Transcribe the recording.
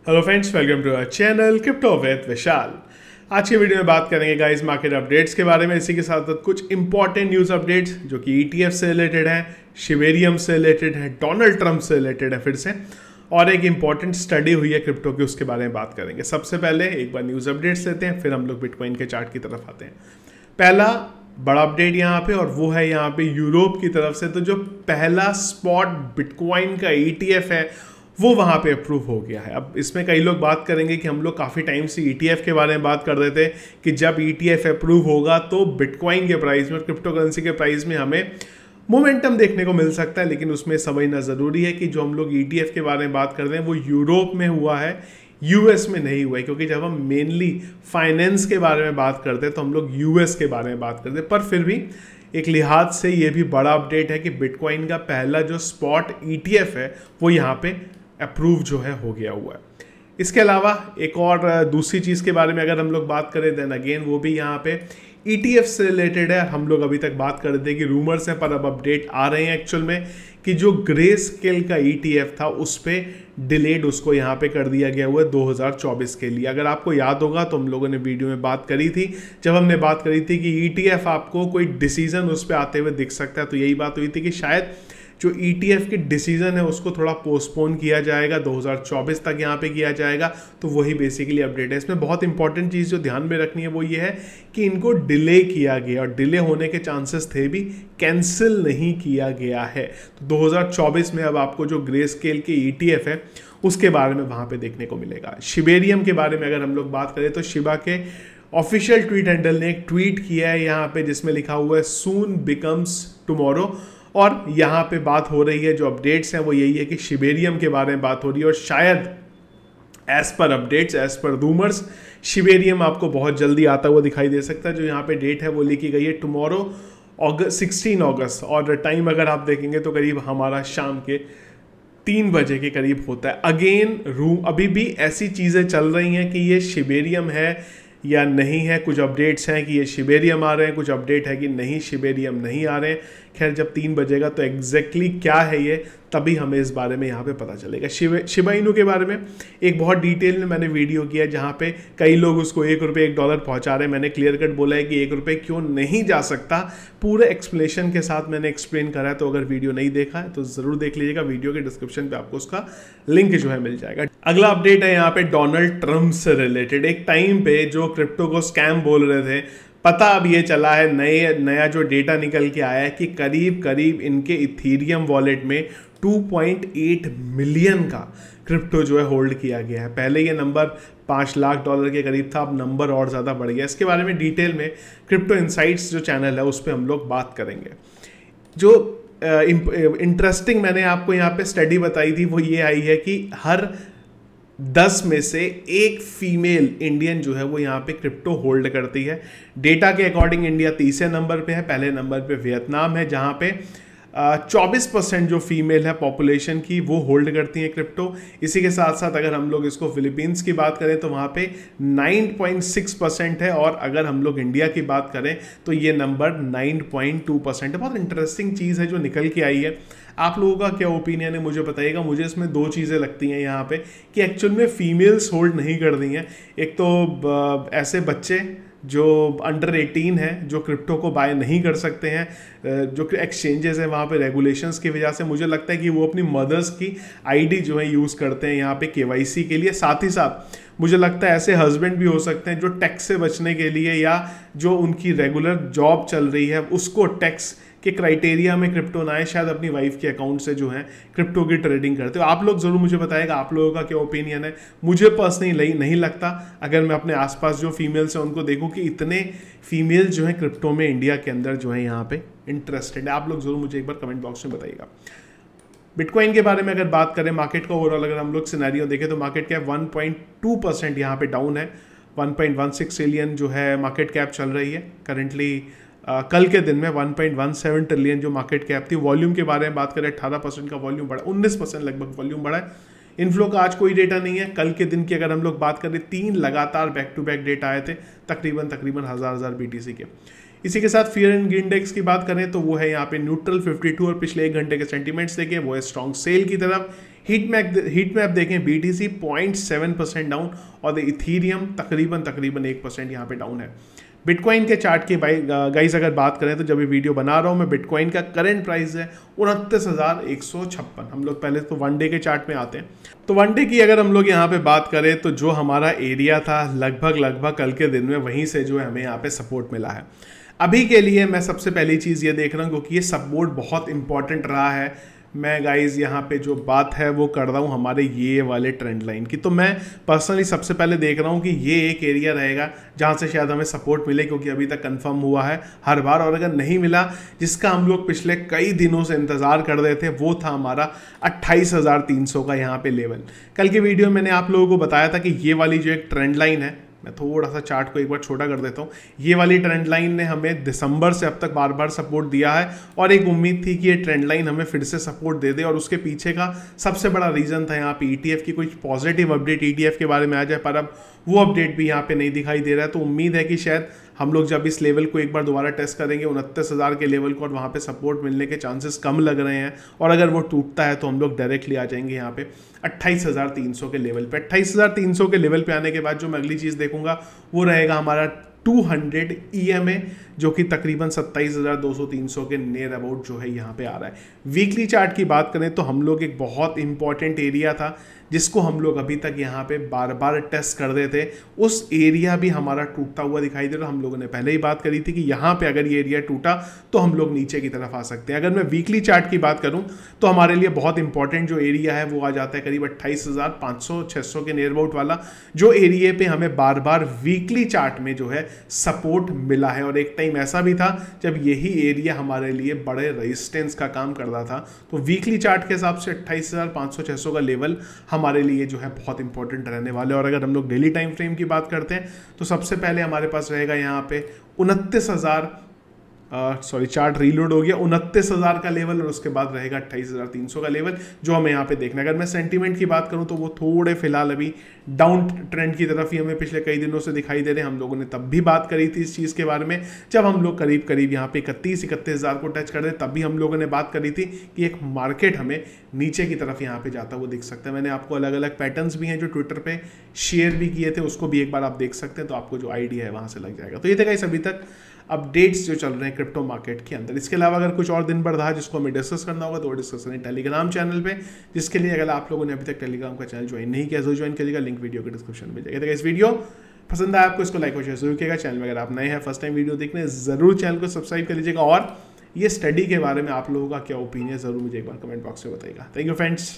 Hello friends, welcome to our channel crypto with Vishal. आज के video में बात करेंगे गाइस मार्केट अपडेट्स के बारे में। इसी के साथ साथ कुछ इंपॉर्टेंट न्यूज़ अपडेट्स जो कि ETF से रिलेटेड है, शिवेरियम से रिलेटेड है, डोनाल्ड ट्रंप से रिलेटेड है फिर से, और एक इंपॉर्टेंट स्टडी हुई है क्रिप्टो की, उसके बारे में बात करेंगे। सबसे पहले एक बार न्यूज़ अपडेट्स लेते हैं, फिर हम लोग बिटकॉइन के चार्ट की तरफ आते हैं। पहला बड़ा अपडेट यहाँ पे, और वो है यहाँ पे यूरोप की तरफ से। तो जो पहला स्पॉट बिटकॉइन का ETF है वो वहाँ पे अप्रूव हो गया है। अब इसमें कई लोग बात करेंगे कि हम लोग काफ़ी टाइम से ETF के बारे में बात कर रहे थे कि जब ETF अप्रूव होगा तो बिटकॉइन के प्राइस में और क्रिप्टो करेंसी के प्राइस में हमें मोमेंटम देखने को मिल सकता है। लेकिन उसमें समझना ज़रूरी है कि जो हम लोग ETF के बारे में बात कर रहे हैं वो यूरोप में हुआ है, US में नहीं हुआ है। क्योंकि जब हम मेनली फाइनेंस के बारे में बात करते हैं तो हम लोग US के बारे में बात करते हैं। पर फिर भी एक लिहाज से ये भी बड़ा अपडेट है कि बिटकॉइन का पहला जो स्पॉट ETF है वो यहाँ पे अप्रूव जो है हो गया हुआ है। इसके अलावा एक और दूसरी चीज़ के बारे में अगर हम लोग बात करें देन अगेन वो भी यहाँ पे ETF से रिलेटेड है। हम लोग अभी तक बात कर रहे थे कि रूमर्स हैं, पर अब अपडेट आ रहे हैं एक्चुअल में कि जो ग्रे स्केल का ETF था उस पर डिलेड उसको यहाँ पे कर दिया गया हुआ है 2024 के लिए। अगर आपको याद होगा तो हम लोगों ने वीडियो में बात करी थी, जब हमने बात करी थी कि ETF आपको कोई डिसीजन उस पर आते हुए दिख सकता है, तो यही बात हुई थी कि शायद जो ETF की डिसीजन है उसको थोड़ा पोस्टपोन किया जाएगा, 2024 तक यहाँ पे किया जाएगा। तो वही बेसिकली अपडेट है। इसमें बहुत इंपॉर्टेंट चीज़ जो ध्यान में रखनी है वो ये है कि इनको डिले किया गया, और डिले होने के चांसेस थे भी, कैंसिल नहीं किया गया है। तो 2024 में अब आपको जो ग्रे स्केल के ETF है उसके बारे में वहाँ पर देखने को मिलेगा। शिवेरियम के बारे में अगर हम लोग बात करें तो शिबा के ऑफिशियल ट्वीट हैंडल ने एक ट्वीट किया है यहाँ पे जिसमें लिखा हुआ है सून बिकम्स टुमारो, और यहाँ पे बात हो रही है, जो अपडेट्स हैं वो यही है कि शिवेरियम के बारे में बात हो रही है। और शायद as per updates, as per rumours, शिवेरियम आपको बहुत जल्दी आता हुआ दिखाई दे सकता है। जो यहाँ पे डेट है वो लिखी गई है टुमारो 16 अगस्त, और टाइम अगर आप देखेंगे तो करीब हमारा शाम के 3 बजे के करीब होता है। अगेन अभी भी ऐसी चीज़ें चल रही हैं कि ये शिवेरियम है या नहीं है। कुछ अपडेट्स हैं कि ये शिवेरियम आ रहे हैं, कुछ अपडेट है कि नहीं शिवेरियम नहीं आ रहे हैं। खैर जब 3 बजेगा तो एग्जैक्टली क्या है ये तभी हमें इस बारे में यहाँ पे पता चलेगा। शिबा इनू के बारे में एक बहुत डिटेल में मैंने वीडियो किया है जहाँ पे कई लोग उसको ₹1 $1 पहुँचा रहे हैं। मैंने क्लियर कट बोला है कि ₹1 क्यों नहीं जा सकता, पूरे एक्सप्लेनेशन के साथ मैंने एक्सप्लेन करा है। तो अगर वीडियो नहीं देखा है तो ज़रूर देख लीजिएगा, वीडियो के डिस्क्रिप्शन पर आपको उसका लिंक जो है मिल जाएगा। अगला अपडेट है यहाँ पे डोनाल्ड ट्रंप से रिलेटेड। एक टाइम पे जो क्रिप्टो को स्कैम बोल रहे थे, पता अब ये चला है, नया जो डेटा निकल के आया है कि करीब करीब इनके इथीरियम वॉलेट में 2.8 मिलियन का क्रिप्टो जो है होल्ड किया गया है। पहले ये नंबर $5 लाख के करीब था, अब नंबर और ज़्यादा बढ़ गया। इसके बारे में डिटेल में क्रिप्टो इनसाइट्स जो चैनल है उस पर हम लोग बात करेंगे। जो इंटरेस्टिंग मैंने आपको यहाँ पे स्टडी बताई थी वो ये आई है कि हर 10 में से एक फीमेल इंडियन जो है वो यहाँ पे क्रिप्टो होल्ड करती है। डेटा के अकॉर्डिंग इंडिया तीसरे नंबर पे है, पहले नंबर पे वियतनाम है जहाँ पे 24% जो फीमेल है पॉपुलेशन की वो होल्ड करती हैं क्रिप्टो। इसी के साथ साथ अगर हम लोग इसको फिलीपींस की बात करें तो वहाँ पे 9.6% है, और अगर हम लोग इंडिया की बात करें तो ये नंबर 9.2% है। बहुत इंटरेस्टिंग चीज़ है जो निकल के आई है। आप लोगों का क्या ओपिनियन है मुझे बताइएगा। मुझे इसमें 2 चीज़ें लगती हैं यहाँ पे कि एक्चुअल में फीमेल्स होल्ड नहीं कर रही हैं। एक तो ऐसे बच्चे जो अंडर 18 है जो क्रिप्टो को बाय नहीं कर सकते हैं, जो एक्सचेंजेस हैं वहाँ पे रेगुलेशंस की वजह से मुझे लगता है कि वो अपनी मदर्स की आईडी जो है यूज़ करते हैं यहाँ पे KYC के लिए। साथ ही साथ मुझे लगता है ऐसे हस्बैंड भी हो सकते हैं जो टैक्स से बचने के लिए, या जो उनकी रेगुलर जॉब चल रही है उसको टैक्स के क्राइटेरिया में क्रिप्टो ना आए, शायद अपनी वाइफ के अकाउंट से जो है क्रिप्टो की ट्रेडिंग करते हो। आप लोग ज़रूर मुझे बताएगा आप लोगों का क्या ओपिनियन है। मुझे पर्सनली नहीं लगता, अगर मैं अपने आसपास जो फीमेल्स हैं उनको देखूं, कि इतने फीमेल जो हैं क्रिप्टो में इंडिया के अंदर जो है यहाँ पे इंटरेस्टेड है। आप लोग ज़रूर मुझे एक बार कमेंट बॉक्स में बताइएगा। बिटकॉइन के बारे में अगर बात करें, मार्केट का ओवरऑल अगर हम लोग सिनेरियो देखें तो मार्केट कैप 1.2% यहाँ पे डाउन है। 1.16 ट्रिलियन जो है मार्केट कैप चल रही है करेंटली। कल के दिन में 1.17 ट्रिलियन जो मार्केट कैप थी। वॉल्यूम के बारे में बात करें 18% का वॉल्यूम बढ़ा, 19% लगभग वॉल्यूम बढ़ा है। इनफ्लो का आज कोई डेटा नहीं है। कल के दिन की अगर हम लोग बात करें 3 लगातार बैक टू बैक डेटा आए थे तकरीबन 1000 BTC के। इसी के साथ फियर एंड इंडेक्स की बात करें तो वो है यहाँ पे न्यूट्रल 52 और पिछले 1 घंटे के सेंटीमेंट्स देखें वो है स्ट्रॉन्ग सेल की तरफ। हीट मैप देखें BTC 0.7% डाउन और इथीरियम तकरीबन 1% यहाँ पे डाउन है। बिटकॉइन के चार्ट की गाइस अगर बात करें तो जब ये वीडियो बना रहा हूँ मैं, बिटकॉइन का करंट प्राइस है 29,156। हम लोग पहले तो 1 डे के चार्ट में आते हैं। तो 1 डे की अगर हम लोग यहाँ पे बात करें तो जो हमारा एरिया था लगभग कल के दिन में वहीं से जो है हमें यहाँ पे सपोर्ट मिला है। अभी के लिए मैं सबसे पहली चीज़ ये देख रहा हूँ क्योंकि ये सपोर्ट बहुत इंपॉर्टेंट रहा है। मैं गाइज यहाँ पे जो बात है वो कर रहा हूँ हमारे ये वाले ट्रेंड लाइन की। तो मैं पर्सनली सबसे पहले देख रहा हूँ कि ये एक एरिया रहेगा जहाँ से शायद हमें सपोर्ट मिले, क्योंकि अभी तक कंफर्म हुआ है हर बार, और अगर नहीं मिला जिसका हम लोग पिछले कई दिनों से इंतज़ार कर रहे थे वो था हमारा 28,300 का यहाँ पे लेवल। कल की वीडियो में मैंने आप लोगों को बताया था कि ये वाली जो एक ट्रेंड लाइन है, मैं थोड़ा सा चार्ट को एक बार छोटा कर देता हूँ, ये वाली ट्रेंड लाइन ने हमें दिसंबर से अब तक बार बार सपोर्ट दिया है और एक उम्मीद थी कि ये ट्रेंड लाइन हमें फिर से सपोर्ट दे दे। और उसके पीछे का सबसे बड़ा रीज़न था यहाँ पे ETF की कुछ पॉजिटिव अपडेट ETF के बारे में आ जाए, पर अब वो अपडेट भी यहाँ पे नहीं दिखाई दे रहा है। तो उम्मीद है कि शायद हम लोग जब इस लेवल को एक बार दोबारा टेस्ट करेंगे 29,000 के लेवल को, और वहाँ पे सपोर्ट मिलने के चांसेस कम लग रहे हैं, और अगर वो टूटता है तो हम लोग डायरेक्टली आ जाएंगे यहाँ पे 28,300 के लेवल पे। 28,300 के लेवल पे आने के बाद जो मैं अगली चीज़ देखूंगा वो रहेगा हमारा 200 EMA, जो कि तकरीबन 27,200-300 के नियर अबाउट जो है यहाँ पे आ रहा है। वीकली चार्ट की बात करें तो हम लोग एक बहुत इंपॉर्टेंट एरिया था जिसको हम लोग अभी तक यहाँ पे बार बार टेस्ट कर रहे थे, उस एरिया भी हमारा टूटता हुआ दिखाई दे रहा। हम लोगों ने पहले ही बात करी थी कि यहाँ पे अगर ये एरिया टूटा तो हम लोग नीचे की तरफ आ सकते हैं। अगर मैं वीकली चार्ट की बात करूँ तो हमारे लिए बहुत इंपॉर्टेंट जो एरिया है वो आ जाता है करीब 28,500-600 के नियर अबाउट वाला, जो एरिया पे हमें बार बार वीकली चार्ट में जो है सपोर्ट मिला है। और एक टाइम ऐसा भी था जब यही एरिया हमारे लिए बड़े रेजिस्टेंस का काम कर रहा था। तो वीकली चार्ट के हिसाब से 28,500-600 का लेवल हमारे लिए जो है बहुत इंपॉर्टेंट रहने वाले। और अगर हम लोग डेली टाइम फ्रेम की बात करते हैं तो सबसे पहले हमारे पास रहेगा यहाँ पे 29,000, चार्ट रीलोड हो गया, 29,000 का लेवल, और उसके बाद रहेगा 28,300 का लेवल जो हमें यहाँ पे देखना है। अगर मैं सेंटीमेंट की बात करूँ तो वो थोड़े फिलहाल अभी डाउन ट्रेंड की तरफ ही हमें पिछले कई दिनों से दिखाई दे रहे हैं। हम लोगों ने तब भी बात करी थी इस चीज़ के बारे में जब हम लोग करीब यहाँ पे 31,000-31,000 को टच कर रहे, तब भी हम लोगों ने बात करी थी कि एक मार्केट हमें नीचे की तरफ यहाँ पे जाता हुआ दिख सकता है। मैंने आपको अलग अलग पैटर्न्स भी हैं जो ट्विटर पे शेयर भी किए थे, उसको भी एक बार आप देख सकते हैं, तो आपको जो आइडिया है वहाँ से लग जाएगा। तो ये थे गाइस अभी तक अपडेट्स जो चल रहे हैं क्रिप्टो मार्केट के अंदर। इसके अलावा अगर कुछ और दिन भर रहा जिसको हमें डिस्कस करना होगा तो वो डिस्कस करें टेलीग्राम चैनल पे, जिसके लिए अगर आप लोगों ने अभी तक टेलीग्राम का चैनल ज्वाइन नहीं किया तो ज्वाइन करिएगा, लिंक वीडियो के डिस्क्रिप्शन में जाएगा। इस वीडियो पसंद आया आपको, इसको लाइक और शेयर जरूर कीजिएगा। चैनल में अगर आप नए हैं, फर्स्ट टाइम वीडियो देखने, जरूर चैनल को सब्सक्राइब कर लीजिएगा, और ये स्टडी के बारे में आप लोगों का क्या ओपिनियन है जरूर मुझे एक बार कमेंट बॉक्स में बताइएगा। Thank you friends.